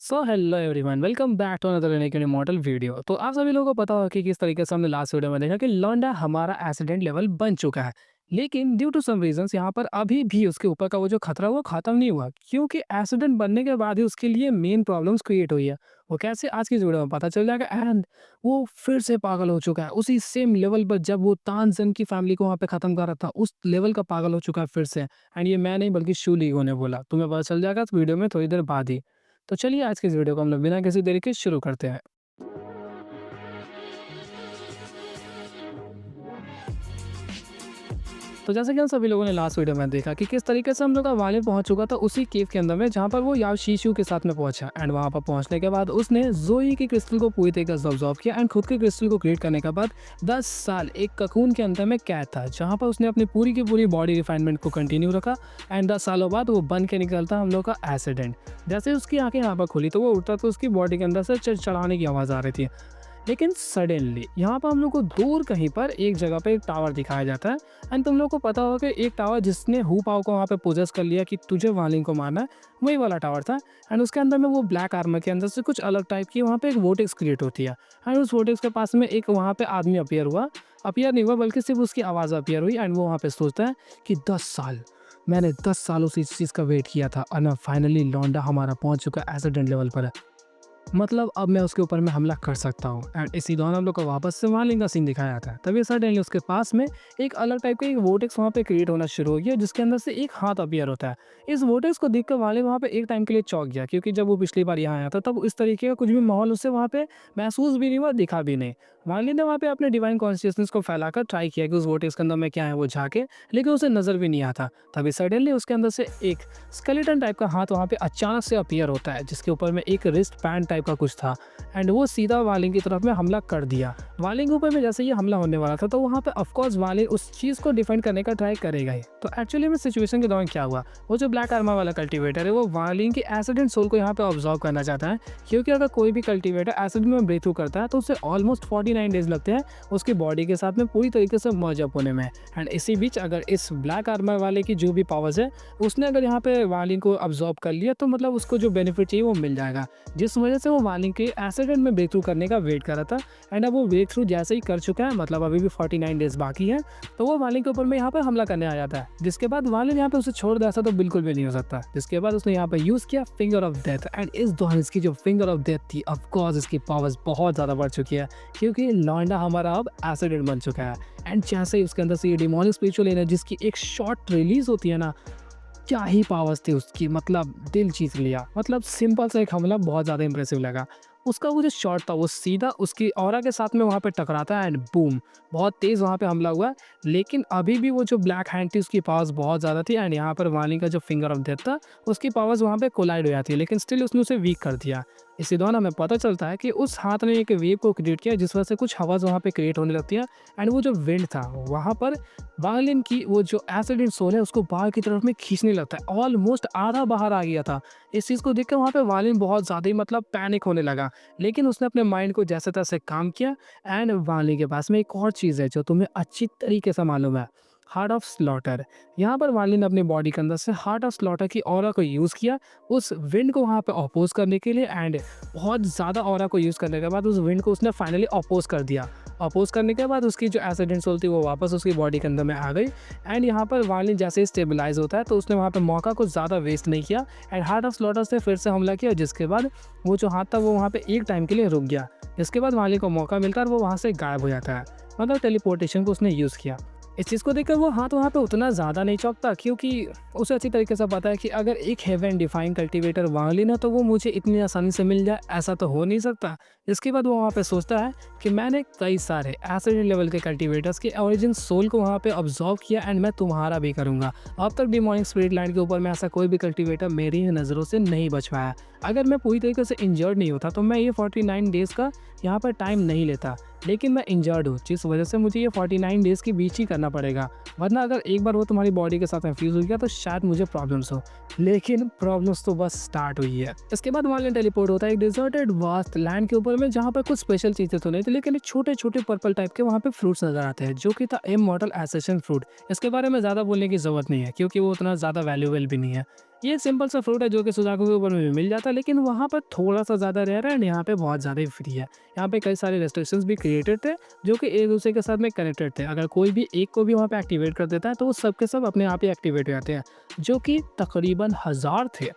So hello everyone, welcome back to another unique model video. तो आप सभी लोगों को पता होगा कि किस तरीके से हमने लास्ट वीडियो में देखा कि लौंडा हमारा एक्सीडेंट लेवल बन चुका है। लेकिन ड्यू टू सम रीजंस यहाँ पर अभी भी उसके ऊपर का वो जो खतरा वो खत्म नहीं हुआ, क्योंकि एक्सीडेंट बनने के बाद ही उसके लिए मेन प्रॉब्लम्स क्रिएट हुई है। वो कैसे, आज की इस वीडियो में पता चल जाएगा। एंड वो फिर से पागल हो चुका है उसी सेम लेवल पर जब वो तानसेन की फैमिली को वहाँ पे खत्म कर रहा था, उस लेवल का पागल हो चुका है फिर से। एंड ये मैं नहीं बल्कि शू लीगो ने बोला। तुम्हें पता चल जाएगा इस वीडियो में थोड़ी देर बाद ही। तो चलिए आज की इस वीडियो को हम लोग बिना किसी देरी के शुरू करते हैं। तो जैसे कि हम सभी लोगों ने लास्ट वीडियो में देखा कि किस तरीके से हम लोग का वालिद पहुंच चुका था उसी केव के अंदर में जहां पर वो याओ शीशु के साथ में पहुंचा। एंड वहां पर पहुंचने के बाद उसने जोई की क्रिस्टल को पूरी तरीके से ऑब्जॉर्व किया एंड खुद के क्रिस्टल को क्रिएट करने के बाद 10 साल एक ककून के अंदर में कैद था, जहां पर उसने अपनी पूरी की पूरी बॉडी रिफाइनमेंट को कंटिन्यू रखा। एंड 10 सालों बाद वो बन के निकलता हम लोग का एक्सीडेंट। जैसे उसकी आंखें यहाँ पर खुली तो वो उठता तो उसकी बॉडी के अंदर से चढ़ाने की आवाज़ आ रही थी। लेकिन सडनली यहाँ पर हम लोग को दूर कहीं पर एक जगह पे एक टावर दिखाया जाता है। एंड तुम लोग को पता होगा कि एक टावर जिसने हु पाओ को वहाँ पे पोजेस कर लिया कि तुझे वालिंग को मारना है, वही वाला टावर था। एंड उसके अंदर में वो ब्लैक आर्मर के अंदर से कुछ अलग टाइप की वहाँ पे एक वोटेक्स क्रिएट होती है। एंड उस वोटेक्स के पास में एक वहाँ पे आदमी अपियर नहीं हुआ बल्कि सिर्फ उसकी आवाज़ अपियर हुई। एंड वो वहाँ पे सोचता है कि 10 साल, मैंने 10 सालों से इस चीज़ का वेट किया था और फाइनली लौंडा हमारा पहुंच चुका एक्सीडेंट लेवल पर है। मतलब अब मैं उसके ऊपर में हमला कर सकता हूँ। एंड इसी दौरान हम लोग को वापस से वालिंग का सीन दिखाया जाता है। तभी सडनली उसके पास में एक अलग टाइप का एक वोटेक्स वहाँ पे क्रिएट होना शुरू हो गया, जिसके अंदर से एक हाथ अपीयर होता है। इस वोटेक्स को देखकर वालिंग वहाँ पे एक टाइम के लिए चौंक गया, क्योंकि जब वो पिछली बार यहाँ आया था तब इस तरीके का कुछ भी माहौल उससे वहाँ पे महसूस भी नहीं हुआ, दिखा भी नहीं। वालिंग ने वहाँ पे अपने डिवाइन कॉन्शियसनेस को फैलाकर ट्राई किया कि उस वोटेक्स के अंदर में क्या है वो झाके, लेकिन उसे नजर भी नहीं आता। तभी सडनली उसके अंदर से एक स्केलेटन टाइप का हाथ वहाँ पे अचानक से अपीयर होता है, जिसके ऊपर में एक रिस्ट पैंड टाइप का कुछ था। एंड वो सीधा वालिंग की तरफ में हमला कर दिया। वालिंग ऊपर में जैसे ये हमला होने वाला था तो वहाँ पे ऑफकोर्स वालिंग उस चीज़ को डिफेंड करने का ट्राई करेगा ही। तो एक्चुअली में सिचुएशन के दौरान क्या हुआ, वो जो ब्लैक आर्मर वाला कल्टीवेटर है वो वालिंग की एसिडेंट सोल को यहाँ पे ऑब्जॉर्व करना चाहता है, क्योंकि अगर कोई भी कल्टीवेटर एसिड में ब्रेथ थ्रू करता है तो उसे ऑलमोस्ट 49 डेज लगते हैं उसकी बॉडी के साथ में पूरी तरीके से मर्ज अप होने में। एंड इसी बीच अगर इस ब्लैक आर्मर वाले की जो भी पावर्स है उसने अगर यहाँ पे वालिंग को ऑब्जॉर्व कर लिया तो मतलब उसको जो बेनिफिट चाहिए वो मिल जाएगा, जिस वजह से वो वालिंग के एक्सीडेंट में ब्रेक थ्रू करने का वेट कर रहा था। एंड अब वो ब्रेक थ्रू जैसे ही कर चुका है, मतलब अभी भी 49 डेज बाकी है, तो वो वालिंग के ऊपर में यहाँ पे हमला करने आ जाता है। जिसके बाद वालिंग यहाँ पे उसे छोड़ दे, ऐसा तो बिल्कुल भी नहीं हो सकता। जिसके बाद उसने यहाँ पे यूज किया फिंगर ऑफ डेथ। एंड इस दौरान इसकी जो फिंगर ऑफ डेथ थी, ऑफकोर्स इसकी पावर्स बहुत ज़्यादा बढ़ चुकी है, क्योंकि लौंडा हमारा अब एक्सीडेंट बन चुका है। एंड जैसे ही उसके अंदर से ये डिमोनिक स्पिरिचुअल एनर्जीज की एक शॉर्ट रिलीज होती है ना, क्या ही पावर्स थी उसकी, मतलब दिल जीत लिया। मतलब सिंपल सा एक हमला बहुत ज़्यादा इंप्रेसिव लगा। उसका वो जो शॉट था वो सीधा उसकी ऑरा के साथ में वहाँ पे टकराता है एंड बूम, बहुत तेज़ वहाँ पे हमला हुआ। लेकिन अभी भी वो जो ब्लैक हैंड थी उसकी पावर्स बहुत ज़्यादा थी। एंड यहाँ पर वानी का जो फिंगर ऑफ डेथ था उसकी पावर्स वहाँ पे कोलाइड हो जाती है, लेकिन स्टिल उसने उसे वीक कर दिया। इसी दौरान हमें पता चलता है कि उस हाथ ने एक वेव को क्रिएट किया, जिस वजह से कुछ हवाज वहाँ पे क्रिएट होने लगती है। एंड वो जो विंड था वहाँ पर वायलिन की वो जो एसिडेंट सोल है उसको बाहर की तरफ में खींचने लगता है, ऑलमोस्ट आधा बाहर आ गया था। इस चीज़ को देखकर वहाँ पे वायलिन बहुत ज़्यादा ही मतलब पैनिक होने लगा, लेकिन उसने अपने माइंड को जैसे तैसे काम किया। एंड वायलिन के पास में एक और चीज़ है जो तुम्हें अच्छी तरीके से मालूम है, हार्ट ऑफ स्लॉटर। यहाँ पर वायलिन ने अपनी बॉडी के अंदर से हार्ट ऑफ स्लॉटर की ऑरा को यूज़ किया उस विंड को वहाँ पे अपोज करने के लिए। एंड बहुत ज़्यादा ऑरा को यूज़ करने के बाद उस विंड को उसने फाइनली अपोज कर दिया। अपोज करने के बाद उसकी जो एसिडेंट सोल थी वो वापस उसकी बॉडी के अंदर में आ गई। एंड यहाँ पर वायलिन जैसे ही स्टेबलाइज होता है तो उसने वहाँ पे मौका कुछ ज़्यादा वेस्ट नहीं किया एंड हार्ट ऑफ स्लॉटर से फिर से हमला किया, जिसके बाद वो जो हाथ था वो वहाँ पे एक टाइम के लिए रुक गया। जिसके बाद वायलिन को मौका मिलकर वो वहाँ से गायब हो जाता है, मतलब टेलीपोर्टेशन को उसने यूज़ किया। इस चीज़ को देखकर वो हाथ वहाँ पे उतना ज़्यादा नहीं चौंकता, क्योंकि उसे अच्छी तरीके से पता है कि अगर एक हेवन डिफाइन कल्टीवेटर वायलिन है तो वो मुझे इतनी आसानी से मिल जाए ऐसा तो हो नहीं सकता। इसके बाद वो वहाँ पे सोचता है कि मैंने कई सारे एसिड लेवल के कल्टीवेटर्स के ओरिजिन सोल को वहाँ पे ऑब्जॉर्व किया एंड मैं तुम्हारा भी करूँगा। अब तक डिमोनिक स्पिरिट लैंड के ऊपर में ऐसा कोई भी कल्टीवेटर मेरी नज़रों से नहीं बच पाया। अगर मैं पूरी तरीके से इंजर्ड नहीं होता तो मैं ये 49 डेज़ का यहाँ पर टाइम नहीं लेता, लेकिन मैं इंजर्ड हूँ, जिस वजह से मुझे ये 49 डेज़ के बीच ही करना पड़ेगा। वरना अगर एक बार वो तुम्हारी बॉडी के साथ इन्फ्यूज़ हो गया तो शायद मुझे प्रॉब्लम्स हो। लेकिन प्रॉब्लम्स तो बस स्टार्ट हुई है। इसके बाद वायलिन टेलीपोर्ट होता है एक डिजर्टेड वास्ट लैंड के ऊपर में, जहाँ पर कुछ स्पेशल चीज़ें तो नहीं थी, लेकिन छोटे छोटे पर्पल टाइप के वहाँ पे फ्रूट्स नजर आते हैं, जो कि था इमॉर्टल एसेशन फ्रूट। इसके बारे में ज़्यादा बोलने की ज़रूरत नहीं है, क्योंकि वो उतना ज़्यादा वैल्यूएबल भी नहीं है। ये एक सिंपल सा फ्रूट है जो कि सुजाकू के ऊपर में भी मिल जाता है, लेकिन वहाँ पर थोड़ा-सा ज़्यादा रेयर है एंड यहाँ पे बहुत ज़्यादा ही फ्री है। यहाँ पे कई सारे रेस्ट्रिक्शंस भी क्रिएटेड थे जो कि एक-दूसरे के साथ में कनेक्टेड थे। अगर कोई भी एक को भी वहाँ पे एक्टिवेट कर देता है तो वो सब के सब अपने आप ही एक्टिवेट हो जाते हैं, जो कि तकरीबन 1000 थे।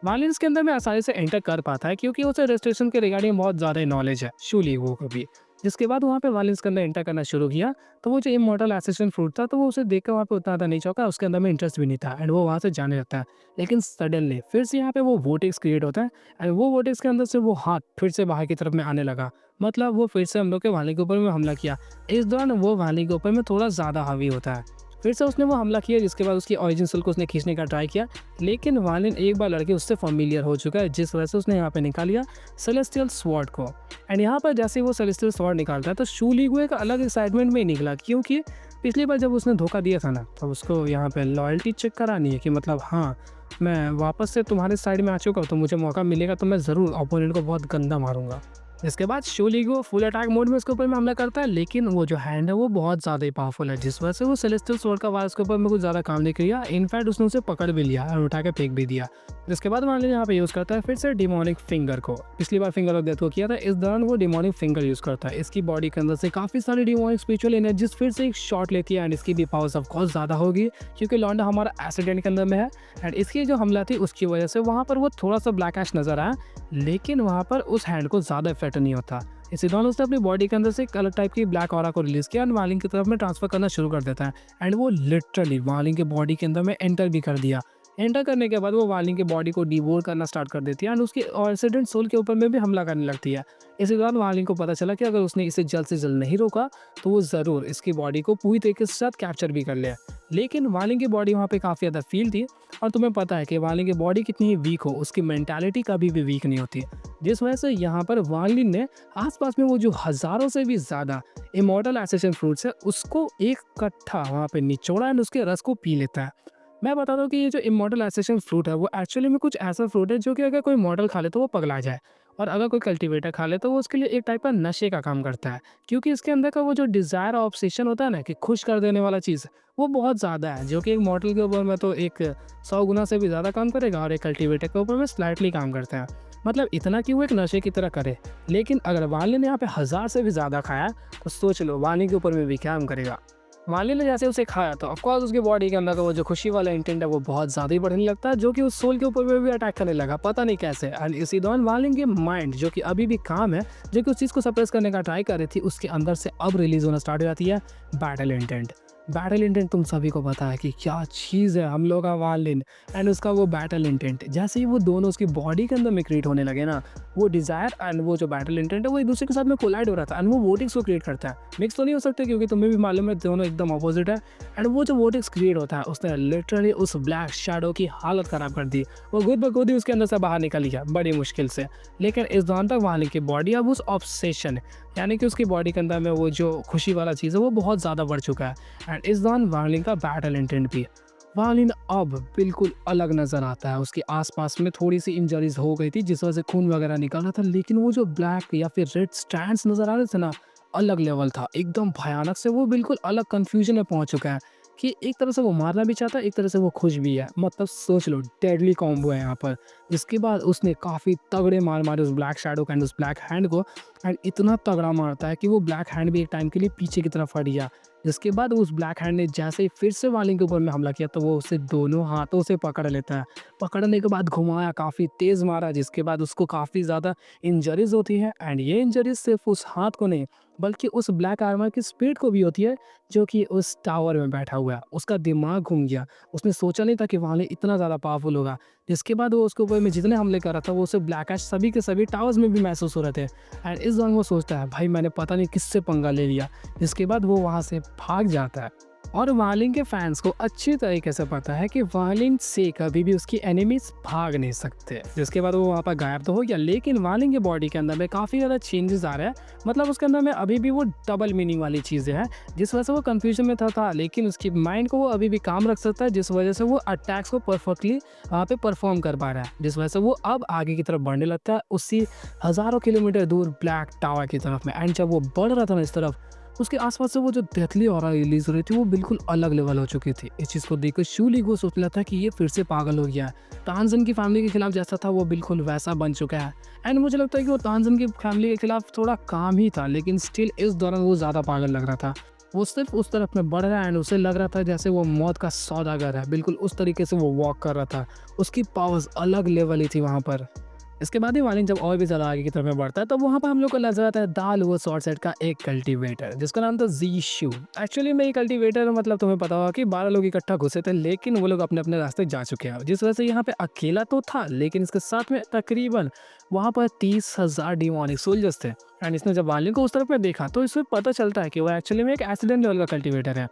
वायलेंस के अंदर में आसानी से एंटर कर पाता है क्योंकि उसे रेस्ट्रिक्शन के रिगार्डिंग बहुत ज़्यादा नॉलेज है शू लीगो को भी। जिसके बाद वहाँ पे वायलेंस के अंदर एंटर करना शुरू किया, तो वो जो इमॉर्टल एसेसिन फ्रूट था तो वो उसे देख कर वहाँ पे उतना ज़्यादा नहीं चौंका, उसके अंदर में इंटरेस्ट भी नहीं था एंड वो वहाँ से जाने लगता है। लेकिन सडनली फिर से यहाँ पे वो वोटेक्स क्रिएट होता है एंड वो वोटेक्स के अंदर से वो हाथ फिर से बाहर की तरफ में आने लगा। मतलब वो फिर से हम लोग के वाले के ऊपर में हमला किया। इस दौरान वो वाले के ऊपर में थोड़ा ज़्यादा हावी होता है। फिर से उसने वो हमला किया, जिसके बाद उसकी ओरिजिन सोल को उसने खींचने का ट्राई किया, लेकिन वालिन एक बार लड़के उससे फैमिलियर हो चुका है, जिस वजह से उसने यहाँ पे निकाल लिया सेलेस्टियल स्वॉर्ड को। एंड यहाँ पर जैसे ही वो सेलेस्टियल स्वॉर्ड निकालता है तो शू लीगो एक अलग एक्साइटमेंट में ही निकला, क्योंकि पिछली बार जब उसने धोखा दिया था ना, तो उसको यहाँ पे लॉयल्टी चेक करानी है कि मतलब हाँ, मैं वापस से तुम्हारे साइड में आ चुका हूँ, तो मुझे मौका मिलेगा तो मैं ज़रूर ओपोनेंट को बहुत गंदा मारूंगा। इसके बाद शू लीगो फुल अटैक मोड में उसके ऊपर में हमला करता है, लेकिन वो जो हैंड है वो बहुत ज़्यादा ही पावरफुल है, जिस वजह से वो सेलेस्टियल स्वॉर्ड का वार उसके ऊपर में कुछ ज़्यादा काम नहीं किया। इनफैक्ट उसने उसे पकड़ भी लिया और उठा के फेंक भी दिया। इसके बाद मान लीजिए यहाँ पे यूज़ करता है फिर से डिमोनिक फिंगर को। पिछली बार फिंगर ऑफ डेथ को किया था, इस दौरान वो डिमोनिक फिंगर यूज़ करता है। इसकी बॉडी के अंदर से काफ़ी सारी डिमोनिक स्पिरिचुअल एनर्जीज फिर से एक शॉट लेती है एंड इसकी भी पावर्स ऑफ कोर्स ज़्यादा होगी, क्योंकि लौंडा हमारा एसिडेंट के अंदर में है एंड इसकी जो हमला थी उसकी वजह से वहाँ पर वो थोड़ा सा ब्लैक ऐश नज़र आया, लेकिन वहाँ पर उस हैंड को ज़्यादा इफेक्ट नहीं होता। इसी दौरान उसने अपनी बॉडी के अंदर से एक अलग टाइप की ब्लैक ऑरा को रिलीज किया एंड वालिंग की तरफ में ट्रांसफर करना शुरू कर देता है एंड वो लिटरली वालिंग के बॉडी के अंदर में एंटर भी कर दिया। एंटर करने के बाद वो वालिंग की बॉडी को डिवोर करना स्टार्ट कर देती है एंड उसके ऑक्सीडेंट सोल के ऊपर में भी हमला करने लगती है। इसी दौरान वालिंग को पता चला कि अगर उसने इसे जल्द से जल्द नहीं रोका तो वो ज़रूर इसकी बॉडी को पूरी तरीके से साथ कैप्चर भी कर ले। लेकिन वालिंग की बॉडी वहाँ पे काफ़ी ज़्यादा फील थी, और तुम्हें पता है कि वालिंग की बॉडी कितनी ही वीक हो, उसकी मेंटालिटी कभी भी वीक नहीं होती, जिस वजह से यहाँ पर वालिन ने आसपास में वो जो हज़ारों से भी ज़्यादा इमॉर्टल एसेसिन फ्रूट्स है उसको एक कट्ठा वहाँ पे निचोड़ा एंड उसके रस को पी लेता है। मैं बता दूँ कि ये जो इमॉर्टल एसेसिन फ्रूट है वो एक्चुअली में कुछ ऐसा फ्रूट है जो कि अगर कोई मॉडल खा ले तो वो पगला जाए, और अगर कोई कल्टीवेटर खा ले तो वो उसके लिए एक टाइप का नशे का काम करता है, क्योंकि इसके अंदर का वो जो डिज़ायर और ऑब्सेशन होता है ना कि खुश कर देने वाला चीज़, वो बहुत ज़्यादा है, जो कि एक मॉडल के ऊपर में तो एक 100 गुना से भी ज़्यादा काम करेगा और एक कल्टीवेटर के ऊपर में स्लाइटली काम करता है। मतलब इतना कि वो एक नशे की तरह करे। लेकिन अगर वाले ने यहाँ पे 1000 से भी ज़्यादा खाया तो सोच लो वानी के ऊपर में भी क्या काम करेगा। वाले ने जैसे उसे खाया तो ऑफकोर्स उसकी बॉडी के अंदर का वो जो खुशी वाला इंटेंट है वो बहुत ज़्यादा ही बढ़ने लगता है, जो कि उस सोल के ऊपर में भी अटैक करने लगा, पता नहीं कैसे। एंड इसी दौरान वालिन के माइंड जो कि अभी भी काम है, जो कि उस चीज़ को सप्रेस करने का ट्राई कर रही थी, उसके अंदर से अब रिलीज होना स्टार्ट हो जाती है बैटल इंटेंट। बैटल इंटेंट तुम सभी को पता है कि क्या चीज़ है, हम लोग का वालिन एंड उसका वो बैटल इंटेंट। जैसे ही वो दोनों उसकी बॉडी के अंदर में क्रिएट होने लगे ना, वो डिज़ायर एंड वो जो बैटल इंटेंट है वो एक दूसरे के साथ में कोलाइड हो रहा था एंड वो वोटिक्स को क्रिएट करता है। मिक्स तो नहीं हो सकते क्योंकि तुम्हें भी मालूम है दोनों एकदम अपोजिट है। एंड वो जो वोटिक्स क्रिएट होता है उसने लिटरली उस ब्लैक शैडो की हालत ख़राब कर दी। वो खुद ब खुद ही उसके अंदर से बाहर निकल गया बड़ी मुश्किल से। लेकिन इस दौरान तक वालिन की बॉडी अब उस ऑब्सेशन यानी कि उसकी बॉडी के अंदर में वो जो खुशी वाला चीज़ है वो बहुत ज़्यादा बढ़ चुका है। एंड इस दौरान वालिन का बैटल इंटेंट भी, वालिन अब बिल्कुल अलग नज़र आता है। उसके आसपास में थोड़ी सी इंजरीज हो गई थी जिस वजह से खून वगैरह निकल रहा था, लेकिन वो जो ब्लैक या फिर रेड स्टैंड्स नज़र आ रहे थे ना, अलग लेवल था, एकदम भयानक से। वो बिल्कुल अलग कन्फ्यूजन में पहुंच चुका है कि एक तरह से वो मारना भी चाहता है, एक तरह से वो खुश भी है। मतलब सोच लो डेडली कॉम्बो है यहाँ पर। जिसके बाद उसने काफ़ी तगड़े मार मारे उस ब्लैक शैडो एंड उस ब्लैक हैंड को, एंड इतना तगड़ा मारता है कि वो ब्लैक हैंड भी एक टाइम के लिए पीछे की तरफ हट गया। जिसके बाद उस ब्लैक हैंड ने जैसे ही फिर से वालिन के ऊपर में हमला किया तो वो उसे दोनों हाथों से पकड़ लेता है। पकड़ने के बाद घुमाया, काफ़ी तेज़ मारा, जिसके बाद उसको काफ़ी ज़्यादा इंजरीज होती है। एंड ये इंजरीज सिर्फ उस हाथ को नहीं बल्कि उस ब्लैक आर्मर की स्पीड को भी होती है, जो कि उस टावर में बैठा हुआ है। उसका दिमाग घूम गया, उसने सोचा नहीं था कि वालिन इतना ज़्यादा पावरफुल होगा। जिसके बाद वो उसके ऊपर में जितने हमले कर रहा था वो उसे ब्लैक ऐश सभी के सभी टावर्स में भी महसूस हो रहे थे। एंड इस दौरान वो सोचता है भाई मैंने पता नहीं किससे पंगा ले लिया। जिसके बाद वो वहाँ से भाग जाता है। और वालिन के फैंस को अच्छी तरीके से पता है कि वालिन से कभी भी उसकी एनिमीज भाग नहीं सकते। जिसके बाद वो वहाँ पर गायब तो हो गया, लेकिन वालिन के बॉडी के अंदर में काफ़ी ज़्यादा चेंजेस आ रहे हैं। मतलब उसके अंदर में अभी भी वो डबल मीनिंग वाली चीज़ें हैं, जिस वजह से वो कन्फ्यूजन में था, लेकिन उसकी माइंड को वो अभी भी काम रख सकता है, जिस वजह से वो अटैक्स को परफेक्टली वहाँ पे परफॉर्म कर पा रहा है। जिस वजह से वो अब आगे की तरफ बढ़ने लगता है, उसी हज़ारों किलोमीटर दूर ब्लैक टावर की तरफ में। एंड जब वो बढ़ रहा था ना इस तरफ, उसके आसपास से वो जो डेथली ऑरा रिलीज हो रही थी वो बिल्कुल अलग लेवल हो चुकी थी। इस चीज़ को देखकर शू ली को सोच लेता है कि ये फिर से पागल हो गया है। तानसेन की फैमिली के खिलाफ जैसा था वो बिल्कुल वैसा बन चुका है। एंड मुझे लगता है कि वो तानसेन की फैमिली के खिलाफ थोड़ा काम ही था, लेकिन स्टिल इस दौरान वो ज़्यादा पागल लग रहा था। वो सिर्फ उस तरफ में बढ़ रहा है एंड उसे लग रहा था जैसे वो मौत का सौदागर है। बिल्कुल उस तरीके से वो वॉक कर रहा था। उसकी पावर्स अलग लेवल ही थी वहाँ पर। इसके बाद ही वालिन जब और भी ज़्यादा आगे की तरफ में बढ़ता है तो वहाँ पर हम लोग को नजर आता है दाल वो शॉर्ट सेट का एक कल्टीवेटर जिसका नाम था जी शू। एक्चुअली में ये कल्टीवेटर मतलब तुम्हें पता होगा कि 12 लोग इकट्ठा घुसे थे, लेकिन वो लोग अपने अपने रास्ते जा चुके हैं, जिस वजह से यहाँ पे अकेला तो था लेकिन इसके साथ में तकरीबन वहाँ पर 30,000 डिमोनिक सोल्जर्स थे। एंड इसने जब वालिन को उस तरफ में देखा तो इससे पता चलता है कि वो एक्चुअली में एक एक्सीडेंट लेवल का कल्टीवेटर है,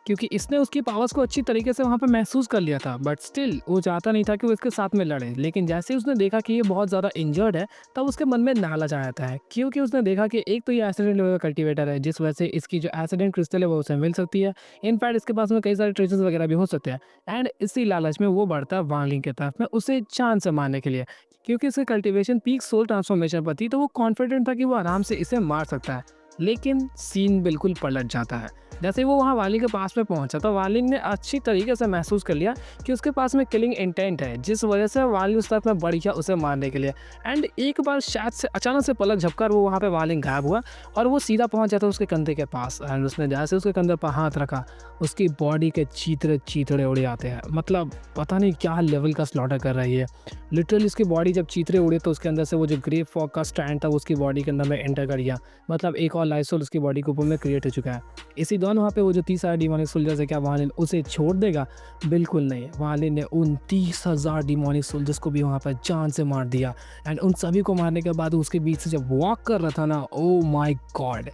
क्योंकि इसने उसकी पावर्स को अच्छी तरीके से वहाँ पे महसूस कर लिया था। बट स्टिल वो चाहता नहीं था कि वो इसके साथ में लड़े। लेकिन जैसे ही उसने देखा कि ये बहुत ज़्यादा इंजर्ड है तब उसके मन में लालच आ जाता है, क्योंकि उसने देखा कि एक तो ये एक्सीडेंट लेवल का कल्टीवेटर है जिस वजह से इसकी जो एक्सीडेंट क्रिस्टल है वो उसे मिल सकती है। इनफैक्ट इसके पास में कई सारे ट्रेजर्स वगैरह भी हो सकते हैं। एंड इसी लालच में वो बढ़ता है वांग लिंग की तरफ में उसे जान से मारने के लिए, क्योंकि इसके कल्टीवेशन पीक सोल ट्रांसफॉर्मेशन पर थी तो वो कॉन्फिडेंट था कि वो आराम से इसे मार सकता है। लेकिन सीन बिल्कुल पलट जाता है। जैसे ही वो वहाँ वालिन के पास में पहुंचा तो वालिन ने अच्छी तरीके से महसूस कर लिया कि उसके पास में किलिंग इंटेंट है, जिस वजह से वालिन उस तरफ में बढ़ गया उसे मारने के लिए। एंड एक बार शायद से अचानक से पलक झपकर वो वहाँ पे वालिन गायब हुआ और वो सीधा पहुंच जाता उसके कंधे के पास। एंड उसने जैसे उसके कंधे पर हाथ रखा उसकी बॉडी के चीतरे चीतड़े उड़े आते हैं। मतलब पता नहीं क्या लेवल का स्लॉटर कर रही है। लिटरली उसकी बॉडी जब चीतरे उड़े तो उसके अंदर से वो जो ग्रे फॉग का स्टैंड था उसकी बॉडी के अंदर में एंटर कर गया। मतलब एक और लाइफ सोल उसकी बॉडी के ऊपर में क्रिएट हो चुका है। इसी दौरान वहाँ पे वो जो 30,000 डिमोनिक सोल्जर्स है, क्या वालिन उसे छोड़ देगा? बिल्कुल नहीं। वालिन ने उन 30,000 डिमोनिक सोल्जर्स को भी वहाँ पर जान से मार दिया। एंड उन सभी को मारने के बाद उसके बीच से जब वॉक कर रहा था ना, ओ माय गॉड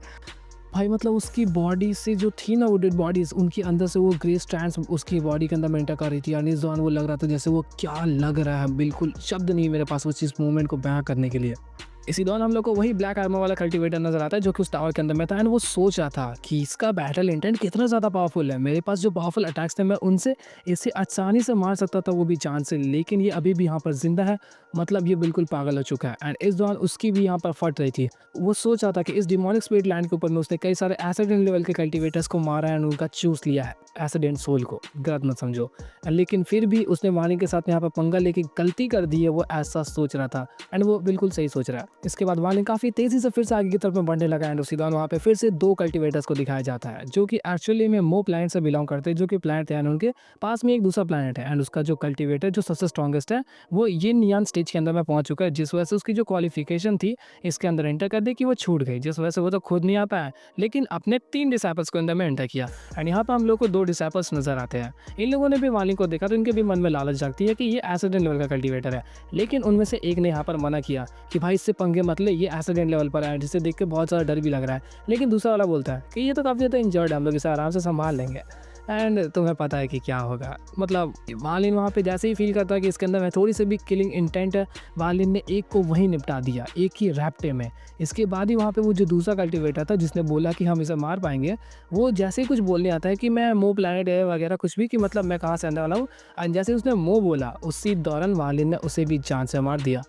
भाई, मतलब उसकी बॉडी से जो थी ना वो डेड बॉडीज, उनके अंदर से वो ग्रे स्ट्रैंड्स उसकी बॉडी के अंदर में एंटर कर रही थी। यानी इस दौरान वो लग रहा था जैसे वो क्या लग रहा है, बिल्कुल शब्द नहीं मेरे पास उस चीज़ मूवमेंट को बयां करने के लिए। इसी दौरान हम लोग को वही ब्लैक आर्मर वाला कल्टीवेटर नजर आता है जो कि उस टावर के अंदर में था। एंड वो सोच रहा था कि इसका बैटल इंटेंट कितना ज़्यादा पावरफुल है, मेरे पास जो पावरफुल अटैक्स थे मैं उनसे इसे आसानी से मार सकता था, वो भी जान से, लेकिन ये अभी भी यहाँ पर जिंदा है। मतलब ये बिल्कुल पागल हो चुका है। एंड इस दौरान उसकी भी यहाँ पर फट रही थी। वो सोच रहा था कि इस डिमोनिक स्पिरिट लैंड के ऊपर में उसने कई सारे एसिडेंट लेवल के कल्टीवेटर्स को मारा है, उनका चूस लिया है एसिडेंट सोल को, गलत मत समझो। लेकिन फिर भी उसने वानी के साथ यहाँ पर पंगा लेके गलती कर दी है, वो ऐसा सोच रहा था। एंड वो बिल्कुल सही सोच रहा है। इसके बाद वानी काफ़ी तेज़ी से फिर से आगे की तरफ में बढ़ने लगा। एंड उसी दौरान वहाँ पे फिर से 2 कल्टीवेटर्स को दिखाया जाता है जो कि एक्चुअली में मो प्लैनेट से बिलोंग करते हैं, जो कि प्लैनेट है उनके पास में एक दूसरा प्लैनेट है। एंड उसका जो कल्टीवेटर जो सबसे स्ट्रॉन्गेस्ट है वो ये नियान स्टेज के अंदर में पहुंच चुका है, जिस वजह से उसकी जो क्वालिफिकेशन थी इसके अंदर एंटर कर दी कि वो छूट गई, जिस वजह से वो तो खुद नहीं आ पाया लेकिन अपने 3 डिसाइपल्स को अंदर में एंटर किया। एंड यहाँ पर हम लोग को 2 डिसाइपल्स नजर आते हैं। इन लोगों ने भी वाली को देखा तो इनके भी मन में लालच जागती है कि ये एसिडेंट लेवल का कल्टीवेटर है, लेकिन उनमें से एक ने यहाँ पर मना किया कि भाई इससे पंगे मत ले, ये एसिडेंट लेवल पर है, जिसे देख के बहुत ज़्यादा डर भी लग रहा है। लेकिन दूसरा वाला बोलता है कि ये तो काफ़ी ज़्यादा इंजर्ड है, हम लोग इसे आराम से संभाल लेंगे। एंड तुम्हें पता है कि क्या होगा। मतलब वालिन वहाँ पे जैसे ही फील करता है कि इसके अंदर में थोड़ी सी भी किलिंग इंटेंट है, वालिन ने एक को वहीं निपटा दिया, एक ही रैप्टे में। इसके बाद ही वहाँ पे वो जो दूसरा कल्टीवेटर था जिसने बोला कि हम इसे मार पाएंगे, वो जैसे ही कुछ बोलने आता है कि मैं मो प्लैनेट है वगैरह कुछ भी, कि मतलब मैं कहाँ से आने वाला हूँ, और जैसे उसने मो बोला उसी दौरान वालिन ने उसे भी जान से मार दिया।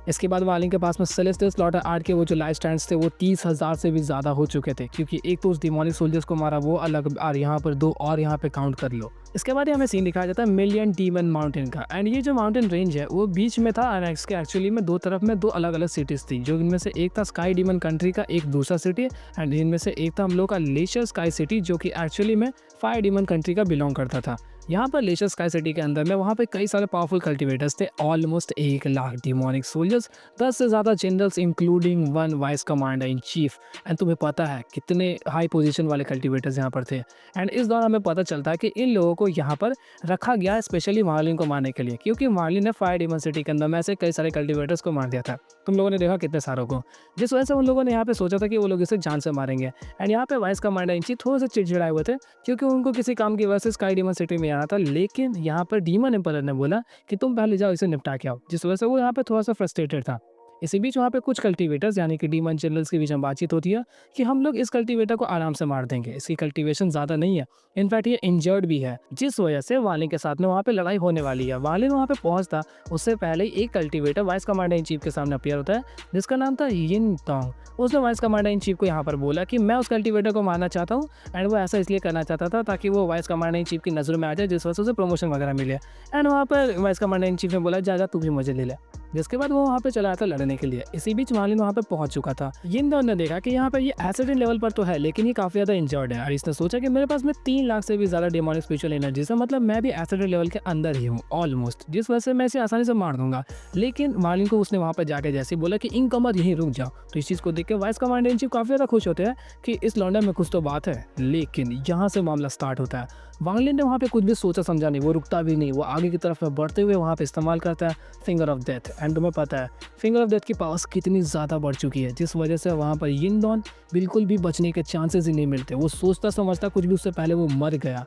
इसके बाद वालिन के पास में सेलेस्टियल स्लॉटर आर्ट के वो जो लाइफ स्टैंड्स थे वो 30,000 से भी ज़्यादा हो चुके थे, क्योंकि एक तो उस डिमोनिक सोल्जर्स को मारा वो अलग, और यहाँ पर 2 और यहाँ पे काउंट कर लो। इसके बाद हमें सीन दिखाया जाता है मिलियन डीमन माउंटेन का। एंड ये जो माउंटेन रेंज है वो बीच में था, और इसके एक्चुअली में 2 तरफ में 2 अलग अलग सिटीज़ थी, जो इनमें से एक था स्काई डीमन कंट्री का एक दूसरा सिटी, एंड इनमें से एक था हम लोग का लेशर स्काई सिटी जो कि एक्चुअली में फायर डीमन कंट्री का बिलोंग करता था। यहाँ पर लेशर स्काई सिटी के अंदर में वहाँ पे कई सारे पावरफुल कल्टीवेटर्स थे, ऑलमोस्ट 1 लाख डिमोनिक सोल्जर्स, 10 से ज़्यादा generals including 1 vice commander in chief. And तुम्हें पता है कितने हाई पोजीशन वाले कल्टीवेटर्स यहाँ पर थे। एंड इस दौरान हमें पता चलता है कि इन लोगों को यहाँ पर रखा गया है स्पेशली मार्लिन को मारने के लिए, क्योंकि मार्लिन ने फायर डीमन सिटी के अंदर में ऐसे कई सारे कल्टीवेटर्स को मार दिया था। तुम लोगों ने देखा कितने सारों को, जिस वजह से उन लोगों ने यहाँ पे सोचा था कि वो लोग इसे जान से मारेंगे। एंड यहाँ पे वाइस कमांडर इन चीफ थोड़े से चिड़चिड़ाए हुए थे, क्योंकि उनको किसी काम की वजह से स्काई डीमन सिटी में आना था। लेकिन यहाँ पर डीमन एम्परर ने बोला कि तुम पहले जाओ इसे निपटा के आओ, जिस वजह से वो यहाँ पे थोड़ा सा फ्रस्ट्रेटेड था। इसी बीच वहाँ पे कुछ कल्टीवेटर्स यानी कि डीमन जनरल्स के बीच में बातचीत होती है कि हम लोग इस कल्टीवेटर को आराम से मार देंगे, इसकी कल्टीवेशन ज़्यादा नहीं है, इनफैक्ट ये इंजर्ड भी है, जिस वजह से वालिन के साथ में वहाँ पे लड़ाई होने वाली है। वालिन वहाँ पे पहुँचता उससे पहले ही एक cultivator vice commander in chief के सामने अपीयर होता है, जिसका नाम था यिन टोंग। उसने वाइस कमांडर इन चीफ को यहाँ पर बोला कि मैं उस कल्टीवेटर को मारना चाहता हूँ, एंड वो ऐसा इसलिए करना चाहता था ताकि वो वाइस कमांडर इन चीफ की नज़रों में आ जाए, जिस वजह से उसे प्रमोशन वगैरह मिले। एंड वहाँ पर वाइस कमांडर इन चीफ ने बोला, जा तू भी मुझे ले ले। जिसके बाद वो वहाँ पे चला था लड़ने के लिए। इसी बीच वालिन वहाँ पे पहुंच चुका था। यिन डॉन ने देखा कि यहाँ पर ये एसिडिन लेवल पर तो है, लेकिन ये काफी ज्यादा इंजर्ड है, और इसने सोचा कि मेरे पास में 3 लाख से भी ज्यादा डेमोनिक स्पिरिचुअल एनर्जी है, मतलब मैं भी एसिडिन लेवल के अंदर ही हूँ ऑलमोस्ट, जिस वजह से मैं इसे आसानी से मार दूंगा। लेकिन वालिन को उसने वहाँ पर जाकर जैसे बोला कि इन कमर यहीं रुक जाओ, तो इस चीज को देख के वाइस कमांडर इन चीफ काफी ज्यादा खुश होते हैं कि इस लौंडा में कुछ तो बात है। लेकिन यहाँ से मामला स्टार्ट होता है। वांगलिन ने वहाँ पे कुछ भी सोचा समझा नहीं, वो रुकता भी नहीं, वो आगे की तरफ बढ़ते हुए वहाँ पे इस्तेमाल करता है फिंगर ऑफ डेथ। एंड तुम्हें पता है फिंगर ऑफ डेथ की पावर्स कितनी ज़्यादा बढ़ चुकी है, जिस वजह से वहाँ पर यिन डॉन बिल्कुल भी बचने के चांसेस ही नहीं मिलते। वो सोचता समझता कुछ भी उससे पहले वो मर गया।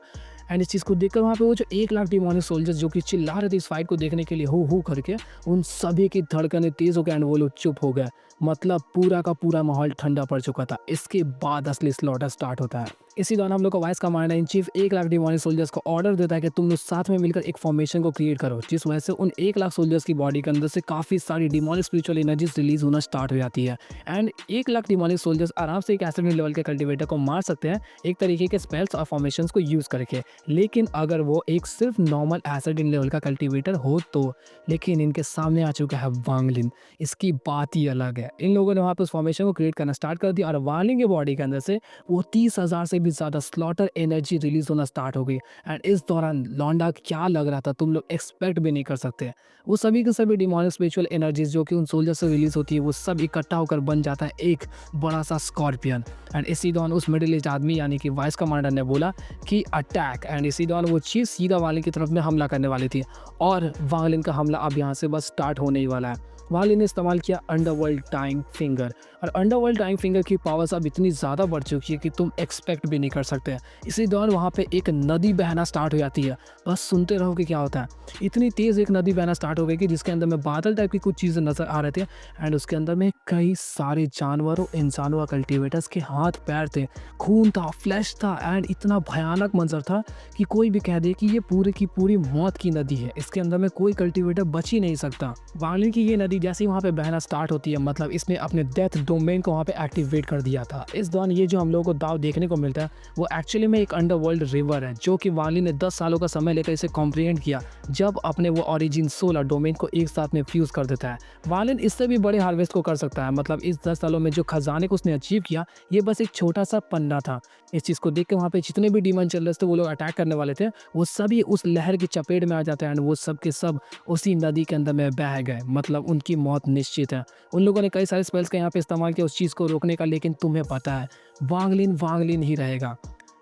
एंड इस चीज़ को देखकर वहाँ पे वो जो 1 लाख डिमोनिक सोल्जर्स जो कि चिल्ला रहे थे इस फाइट को देखने के लिए हो करके, उन सभी की धड़कनें तेज़ हो गए एंड वो लोग चुप हो गए। मतलब पूरा का पूरा माहौल ठंडा पड़ चुका था। इसके बाद असली स्लॉटर स्टार्ट होता है। इसी दौरान हम लोग का vice commander in chief 1 lakh demonic soldiers को ऑर्डर देता है कि तुम लोग साथ में मिलकर एक फॉर्मेशन को क्रिएट करो, जिस वजह से उन 1 लाख सोल्जर्स की बॉडी के अंदर से काफ़ी सारी डिमोनिक स्पिरिचुअल एनर्जीज रिलीज होना स्टार्ट हो जाती है। एंड 1 लाख डिमोनिक सोल्जर्स आराम से एक एसिड लेवल के कल्टिवेटर को मार सकते हैं एक तरीके के स्पेल्स और फॉर्मेशंस को यूज़ करके। लेकिन अगर वो एक सिर्फ नॉर्मल एसिड लेवल का कल्टिवेटर हो तो, लेकिन इनके सामने आ चुका है वांगलिन, इसकी बात ही अलग है। इन लोगों ने वहाँ पर उस फॉर्मेशन को क्रिएट करना स्टार्ट कर दिया और वांगलिन के बॉडी के अंदर से वो 30,000 से भी ज़्यादा स्लॉटर एनर्जी रिलीज होना स्टार्ट हो गई। एंड इस दौरान लौंडा क्या लग रहा था तुम लोग एक्सपेक्ट भी नहीं कर सकते। वो सभी के सभी डिमोनिक स्पिरिचुअल एनर्जीज जो कि उन सोल्जर से रिलीज होती है, वो सब इकट्ठा होकर बन जाता है एक बड़ा सा स्कॉर्पियन। एंड इसी दौरान उस मिडिल एज आदमी यानी कि वाइस कमांडर ने बोला कि अटैक। एंड इसी दौरान वो चीज़ सीधा वालिन की तरफ में हमला करने वाली थी, और वालिन का हमला अब यहाँ से बस स्टार्ट होने ही वाला है। वालिन ने इस्तेमाल किया अंडरवर्ल्ड टाइम फिंगर, और अंडरवर्ल्ड टाइम फिंगर की पावर्स अब इतनी ज़्यादा बढ़ चुकी है कि तुम एक्सपेक्ट भी नहीं कर सकते। इसी दौरान वहाँ पे एक नदी बहना स्टार्ट हो जाती है। बस सुनते रहो कि क्या होता है। इतनी तेज़ एक नदी बहना स्टार्ट हो गई कि जिसके अंदर में बादल टाइप की कुछ चीज़ें नजर आ रहे थे, एंड उसके अंदर में कई सारे जानवरों, इंसानों, कल्टिवेटर्स के हाथ पैर थे, खून था, फ्लैश था, एंड इतना भयानक मंजर था कि कोई भी कह दे कि ये पूरी की पूरी मौत की नदी है, इसके अंदर में कोई कल्टिवेटर बच ही नहीं सकता। वालिन की ये नदी जैसे ही वहाँ पे बहना स्टार्ट होती है, मतलब इसने अपने डेथ डोमेन को वहाँ पे एक्टिवेट कर दिया था। इस दौरान ये जो हम लोगों को दाव देखने को मिलता है वो एक्चुअली में एक अंडरवर्ल्ड रिवर है, जो कि वालिन ने 10 सालों का समय लेकर इसे कॉम्प्रिहेंड किया, जब अपने वो ओरिजिन 16 डोमेन को एक साथ में फ्यूज कर देता है। वालिन इससे भी बड़े हार्वेस्ट को कर सकता है। मतलब इस 10 सालों में जो खजाने को उसने अचीव किया, ये बस एक छोटा सा पन्ना था। इस चीज़ को देख के वहाँ पे जितने भी डीमन चिल्लर्स थे, वो लोग अटैक करने वाले थे, वो सभी उस लहर की चपेट में आ जाते हैं, एंड वो सब के सब उसी नदी के अंदर में बह गए। मतलब उनकी मौत निश्चित है। उन लोगों ने कई सारे स्पेल्स का यहाँ पे इस्तेमाल किया उस चीज़ को रोकने का, लेकिन तुम्हें पता है वांगलिन ही रहेगा।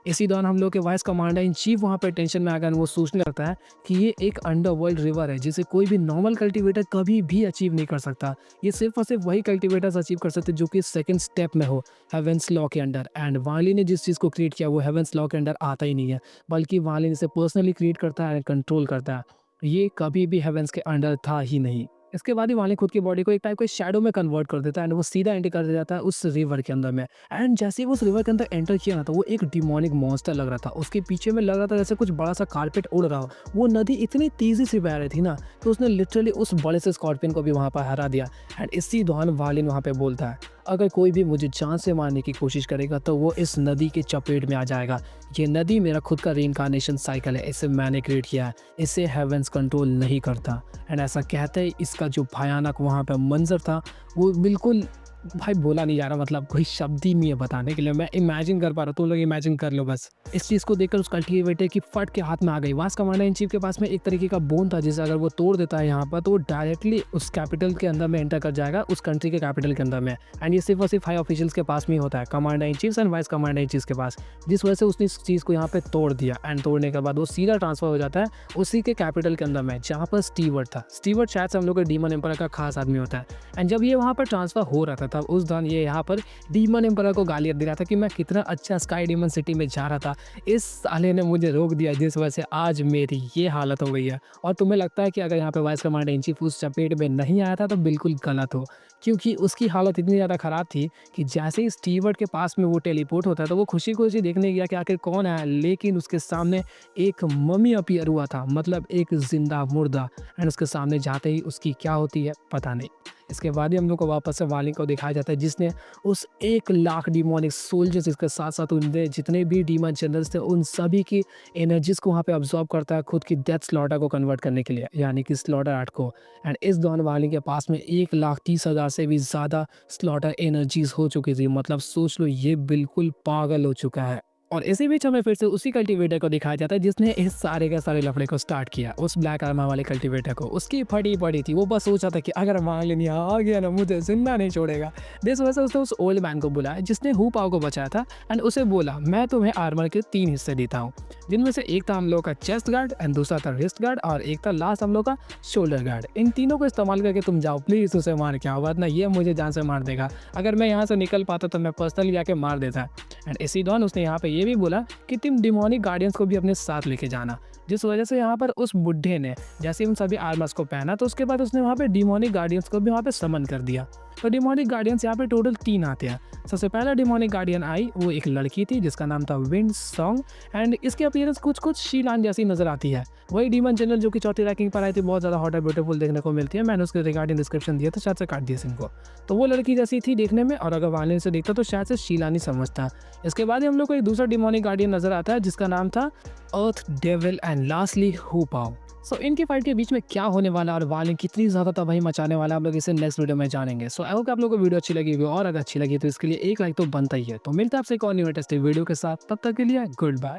इसी दौरान हम लोग के वाइस कमांडर इन चीफ वहाँ पे टेंशन में आकर वो सोचने लगता है कि ये एक अंडरवर्ल्ड रिवर है जिसे कोई भी नॉर्मल कल्टीवेटर कभी भी अचीव नहीं कर सकता। ये सिर्फ और सिर्फ वही कल्टीवेटर्स अचीव कर सकते जो कि सेकंड स्टेप में हो, हेवेंस लॉ के अंडर। एंड वालिन ने जिस चीज़ को क्रिएट किया वो हेवेंस लॉ के अंडर आता ही नहीं है, बल्कि वालिन इसे पर्सनली क्रिएट करता है, कंट्रोल करता है। ये कभी भी हेवेंस के अंडर था ही नहीं। इसके बाद ही वालिन खुद की बॉडी को एक टाइप के शैडो में कन्वर्ट कर देता है, एंड वो सीधा एंटर कर जाता है उस रिवर के अंदर में। एंड जैसे ही वो उस रिवर के अंदर एंटर किया ना, तो वो एक डिमोनिक मॉन्स्टर लग रहा था। उसके पीछे में लग रहा था जैसे कुछ बड़ा सा कारपेट उड़ रहा हो। वो नदी इतनी तेजी से बह रही थी ना कि उसने लिटरली उस बड़े से स्कॉर्पियन को भी वहाँ पर हरा दिया। एंड इसी दौरान वालिन वहाँ पे बोलता है, अगर कोई भी मुझे जान से मारने की कोशिश करेगा तो वो इस नदी के चपेट में आ जाएगा। ये नदी मेरा खुद का रीइंकार्नेशन साइकिल है, इसे मैंने क्रिएट किया है, इसे हेवेंस कंट्रोल नहीं करता। एंड ऐसा कहते ही इसका जो भयानक वहाँ पे मंजर था वो बिल्कुल भाई बोला नहीं जा रहा, मतलब कोई शब्द ही नहीं है बताने के लिए। मैं इमेजिन कर पा रहा हूँ, तुम लोग इमेजिन कर लो बस। इस चीज़ को देखकर उस कल्टीवेटर की फट के हाथ में आ गई। वाइस कमांडर इन चीफ के पास में एक तरीके का बोन था, जिसे अगर वो तोड़ देता है यहाँ पर तो वो डायरेक्टली उस कैपिटल के अंदर में एंटर कर जाएगा, उस कंट्री के कैपिटल के अंदर में। एंड ये सिर्फ और सिर्फ हाई ऑफिशियल्स के पास में ही होता है, commander in cheap and vice commander in chief के पास, जिस वजह से उसने इस चीज़ को यहाँ पे तोड़ दिया। एंड तोड़ने के बाद वो सीधा ट्रांसफर हो जाता है उसी के कैपिटल के अंदर में, जहाँ पर स्टीवर्ट था। स्टीवर्ट शायद से हम लोग के डीमन एम्पायर का खास आदमी होता है। एंड जब ये वहाँ पर ट्रांसफर हो रहा था था। उस दौरान ये यहाँ पर डीमन एम्परर को गालियाँ दे रहा था कि मैं कितना अच्छा स्काई डीमन सिटी में जा रहा था। इस साले ने मुझे रोक दिया जिस वजह से आज मेरी ये हालत हो गई है। और तुम्हें लगता है कि अगर यहाँ पे वाइस कमांडर इन चीफ उस चपेट में नहीं आया था तो बिल्कुल गलत हो। क्योंकि उसकी हालत इतनी ज़्यादा ख़राब थी कि जैसे ही स्टीवर्ड के पास में वो टेलीपोर्ट होता है तो वो खुशी-खुशी देखने गया कि आखिर कौन आया, लेकिन उसके सामने एक मम्मी अपीयर हुआ था, मतलब एक ज़िंदा मुर्दा। एंड उसके सामने जाते ही उसकी क्या होती है पता नहीं। इसके बाद ही हम लोग को वापस से वालिंग को दिखाया जाता है जिसने उस 1 लाख डिमोनिक सोल्जर्स इसके साथ-साथ उनके जितने भी डीमन जनरल्स थे उन सभी की एनर्जीज़ को वहाँ पे अब्ज़ॉर्ब करता है खुद की डेथ स्लॉटर को कन्वर्ट करने के लिए, यानी कि स्लॉटर आर्ट को। एंड इस दौरान वालिंग के पास में 1,30,000 से भी ज़्यादा स्लॉटर एनर्जीज़ हो चुकी थी। मतलब सोच लो ये बिल्कुल पागल हो चुका है। और इसी बीच हमें फिर से उसी कल्टीवेटर को दिखाया जाता है जिसने इस सारे के सारे लफड़े को स्टार्ट किया। उस ब्लैक आर्मर वाले कल्टीवेटर को उसकी फटी पड़ी थी। वो बस सोचा था कि अगर मार्लिन यहाँ आ गया ना मुझे जिंदा नहीं छोड़ेगा। इस वजह से उसने उस ओल्ड मैन को बुलाया जिसने हु पाओ को बचाया था एंड उसे बोला मैं तुम्हें आर्मर के 3 हिस्से देता हूँ, जिनमें से एक था हम लोग का चेस्ट गार्ड एंड दूसरा था रिस्ट गार्ड और एक था लास्ट हम लोग का शोल्डर गार्ड। इन तीनों को इस्तेमाल करके तुम जाओ प्लीज़ उसे मार के आओ, वरना ये मुझे जान से मार देगा। अगर मैं यहाँ से निकल पाता तो मैं पर्सनली जाके मार देता। एंड इसी दौरान उसने यहाँ पे ये भी बोला कि तुम डिमोनिक गार्डियंस को भी अपने साथ लेके जाना, जिस वजह से यहाँ पर उस बुड्ढे ने जैसे उन सभी आर्मर्स को पहना तो उसके बाद उसने वहाँ पे डिमोनिक गार्डियंस को भी वहाँ पे समन कर दिया। तो डिमोनिक गार्डियंस यहाँ पे टोटल 3 आते हैं। सबसे पहला डिमोनिक गार्डियन आई, वो एक लड़की थी जिसका नाम था विंड सॉन्ग एंड इसकी अपीयरेंस कुछ शीलान जैसी नजर आती है। वही डीमन जनरल जो कि चौथी रैंकिंग पर आई थी, बहुत ज़्यादा हॉट और ब्यूटीफुल देखने को मिलती है। मैंने उसके रिगार्डिंग डिस्क्रिप्शन दिया था, शायद से काट दिया इनको। तो वो लड़की जैसी थी देखने में, और अगर वाले से देखता तो शायद से शीलानी समझता। इसके बाद ही हम लोग को एक दूसरा डिमोनिक गार्डियन नजर आता है जिसका नाम था अर्थ डेविल एंड लास्टली हु पाओ। सो इनकी फाइट के बीच में क्या होने वाला और वाले कितनी ज़्यादा तबाही मचाने वाला हम लोग इसे नेक्स्ट वीडियो में जानेंगे। सो आई होप आप लोगों को वीडियो अच्छी लगी होगी, और अगर अच्छी लगी तो इसके लिए एक लाइक तो बनता ही है। तो मिलता है आपसे एक और न्यू इंटरेस्टिंग वीडियो के साथ, तब तक के लिए गुड बाय।